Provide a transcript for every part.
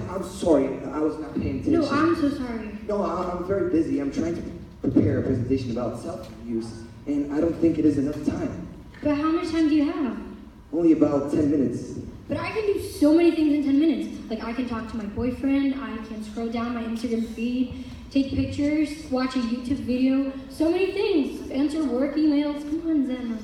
I'm sorry. I was not paying attention. No, I'm so sorry. No, I'm very busy. I'm trying to prepare a presentation about cell phone use, and I don't think it is enough time. But how much time do you have? Only about 10 minutes. But I can do so many things in 10 minutes. Like I can talk to my boyfriend, I can scroll down my Instagram feed, take pictures, watch a YouTube video, so many things. Answer work emails. Come on, Zema.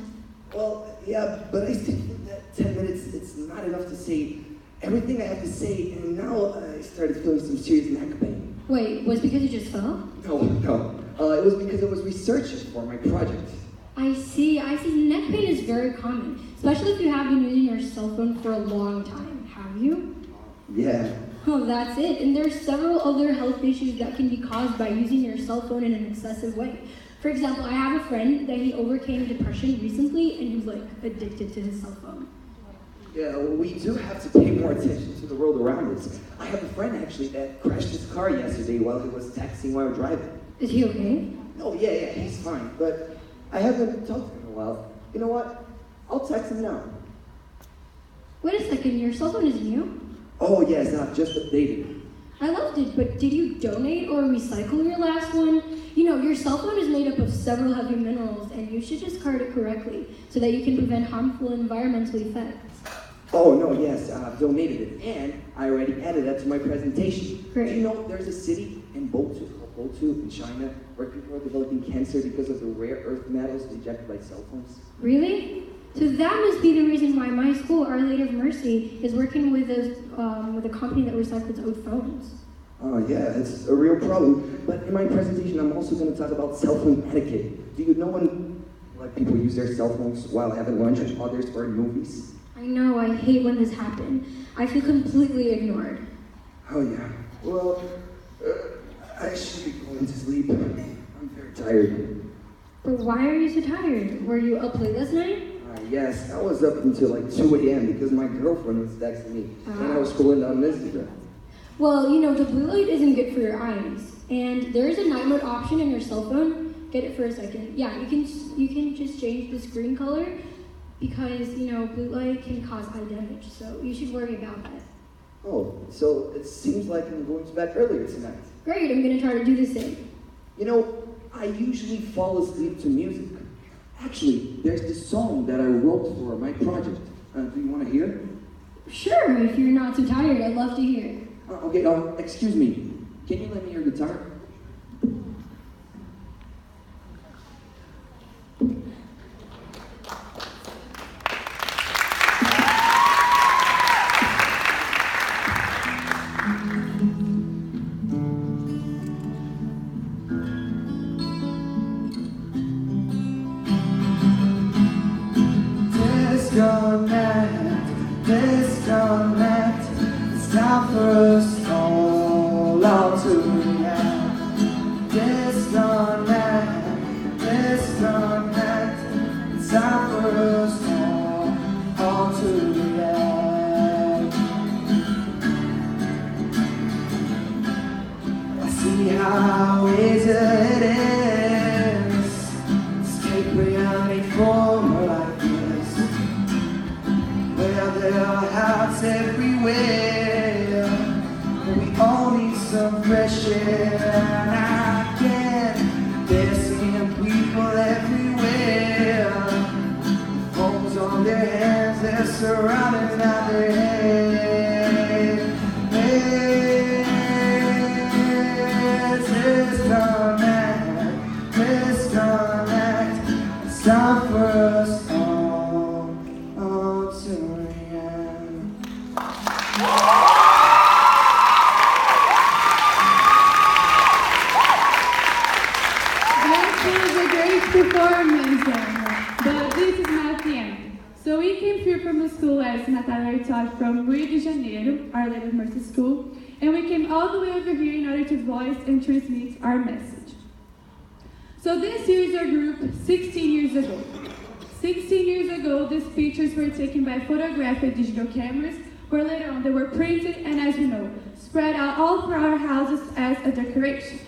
Well, yeah, but I still think that 10 minutes, it's not enough to say everything I have to say, and now I started feeling some serious neck pain. Wait, was it because you just fell? No. It was because I was researching for my project. I see. Neck pain is very common, especially if you have been using your cell phone for a long time. Have you? Yeah. Oh, that's it. And there's several other health issues that can be caused by using your cell phone in an excessive way. For example, I have a friend that he overcame depression recently, and he's like addicted to his cell phone. Yeah, well, we do have to pay more attention to the world around us. I have a friend actually that crashed his car yesterday while he was texting while driving. Is he okay? No, yeah, he's fine, but I haven't talked to him in a while. You know what? I'll text him now. Wait a second, your cell phone is new? Oh, yes, I've just updated it. I loved it, but did you donate or recycle your last one? You know, your cell phone is made up of several heavy minerals, and you should discard it correctly so that you can prevent harmful environmental effects. Oh, no, yes, I've donated it, and I already added that to my presentation. Great. Do you know there's a city in Botu in China where people are developing cancer because of the rare earth metals ejected by cell phones? Really? So that must be the reason why my school, Our Lady of Mercy, is working with a company that recycles old phones. Oh, yeah, it's a real problem. But in my presentation, I'm also going to talk about cell phone etiquette. Do you know when people use their cell phones while having lunch with others or in movies? I know, I hate when this happens. I feel completely ignored. Oh, yeah. Well, I should be going to sleep. I'm very tired. But why are you so tired? Were you up late last night? Yes, I was up until like 2 a.m. because my girlfriend was texting me, and I was scrolling down Instagram. Well, you know, the blue light isn't good for your eyes, and there is a night mode option in your cell phone. Get it for a second. Yeah, you can just change the screen color because, you know, blue light can cause eye damage, so you should worry about that. Oh, so it seems like I'm going to bed earlier tonight. Great, I'm gonna try to do the same. You know, I usually fall asleep to music. Actually, there's this song that I wrote for my project. Do you want to hear? Sure, if you're not too tired, I'd love to hear. Okay, excuse me. Can you lend me your guitar? Disconnect, it's time for us all to react. Disconnect, it's time for us all to react. I see how easy it is to escape reality from a life. There are hearts everywhere, but we all need some fresh air. And I can, they're seeing people everywhere. Phones on their hands, they're surrounding now their head. Disconnect, it's time for us all to react. That was a great performance, but this is not the end. So we came here from a school, as Natalia taught, from Rio de Janeiro, Our Lady of Mercy School, and we came all the way over here in order to voice and transmit our message. So this here is our group 16 years ago. 16 years ago, these pictures were taken by photographic digital cameras, where later on they were printed and, as you know, spread out all through our houses as a decoration.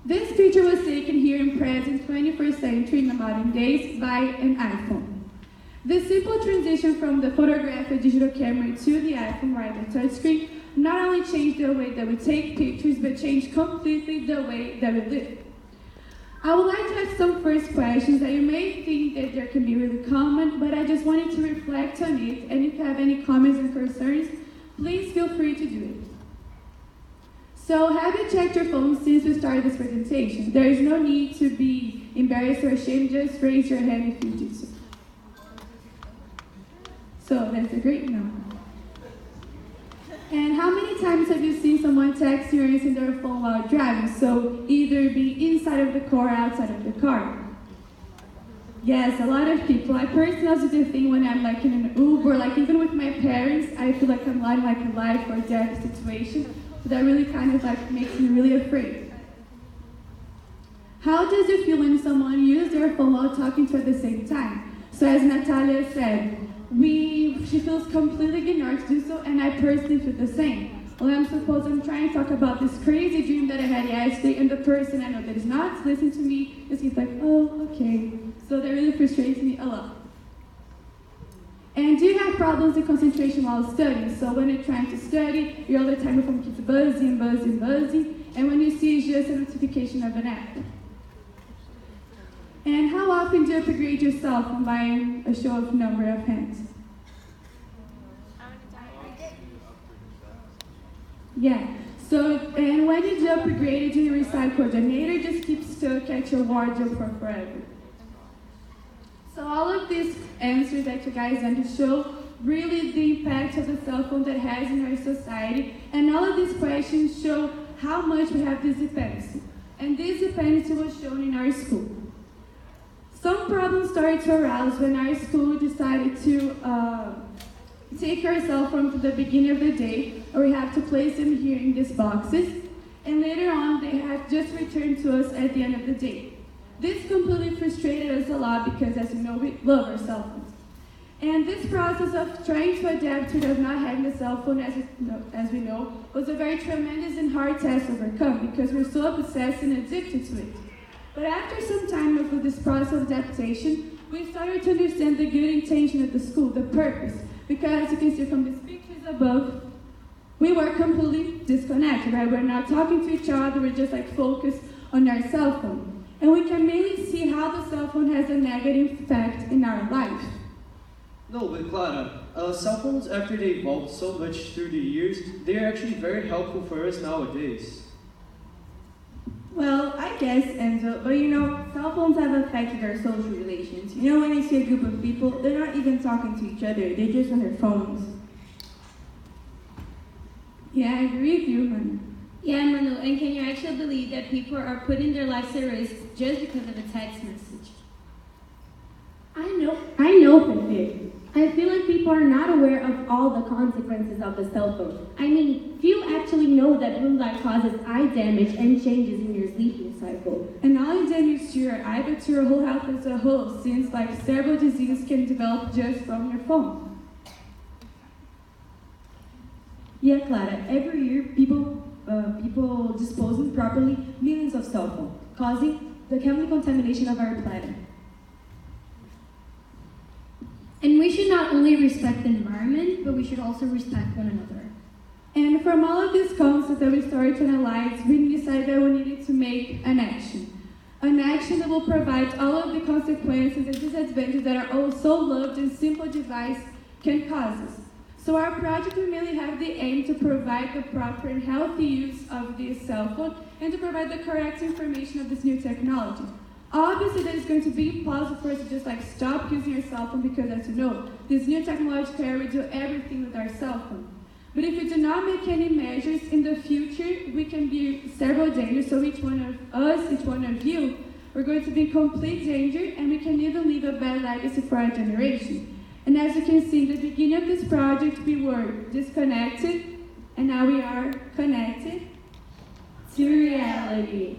This picture was taken here in present 21st century in the modern days by an iPhone. The simple transition from the photographic digital camera to the iPhone, right, the touchscreen, not only changed the way that we take pictures, but changed completely the way that we live. I would like to ask some first questions that you may think that there can be really common, but I just wanted to reflect on it, and if you have any comments and concerns, please feel free to do it. So, have you checked your phone since we started this presentation? There is no need to be embarrassed or ashamed, just raise your hand if you do so. So, that's a great no. And how many times have you seen someone texting or using their phone while driving? So, either be inside of the car or outside of the car. Yes, a lot of people. I personally also do think when I'm like in an Uber, like even with my parents, I feel like I'm in like a life or death situation. So that really kind of like makes me really afraid. How does it feel when someone uses their phone while talking to at the same time? So as Natalia said, she feels completely ignored to do so, and I personally feel the same. Well, I'm trying to talk about this crazy dream that I had yesterday, and the person I know that is not listening to me is like, oh, okay. So that really frustrates me a lot. And do you have problems in concentration while studying? So when you're trying to study, you're all the time your phone keeps buzzing, and when you see it's just a notification of an app. And how often do you upgrade yourself from buying a show of number of hands? Yeah. So, and when you do upgrade, do you recycle coordinator just keep stuck at your wardrobe for forever? So all of these answers that you guys want to show really the impact of the cell phone that has in our society, and all of these questions show how much we have this dependency. And this dependency was shown in our school. Some problems started to arise when our school decided to take our cell phone to the beginning of the day, or we have to place them here in these boxes, and later on they have just returned to us at the end of the day. This completely frustrated us a lot because, as you know, we love our cell phones. And this process of trying to adapt to not having a cell phone, as we know, was a very tremendous and hard task to overcome because we're so obsessed and addicted to it. But after some time of this process of adaptation, we started to understand the good intention of the school, the purpose. Because as you can see from these pictures above, we were completely disconnected, right? We're not talking to each other, we're just like focused on our cell phone. And we can mainly see how the cell phone has a negative effect in our life. No, but Clara, cell phones, after they evolved so much through the years, they are actually very helpful for us nowadays. Well, I guess, Enzo, but you know, cell phones have affected our social relations. You know, when you see a group of people, they're not even talking to each other, they're just on their phones. Yeah, I agree with you, man. Yeah, Manu, and can you actually believe that people are putting their lives at risk just because of a text message? I know, Pepe. I feel like people are not aware of all the consequences of the cell phone. I mean, few actually know that blue light causes eye damage and changes in your sleeping cycle. And not only damage to your eye, but to your whole health as a whole, since like several diseases can develop just from your phone. Yeah, Clara, every year people dispose improperly millions of cell phones, causing the chemical contamination of our planet. And we should not only respect the environment, but we should also respect one another. And from all of these concepts that we started to analyze, we decided that we needed to make an action. An action that will provide all of the consequences and disadvantages that our oh so loved and simple device can cause us. So our project will mainly have the aim to provide the proper and healthy use of this cell phone and to provide the correct information of this new technology. Obviously, that is going to be impossible for us to just like stop using our cell phone because, as you know, this new technological era will do everything with our cell phone. But if we do not make any measures in the future, we can be several dangers. So each one of us, each one of you, we're going to be in complete danger, and we can even leave a bad legacy for our generation. And as you can see, in the beginning of this project, we were disconnected, and now we are connected to reality.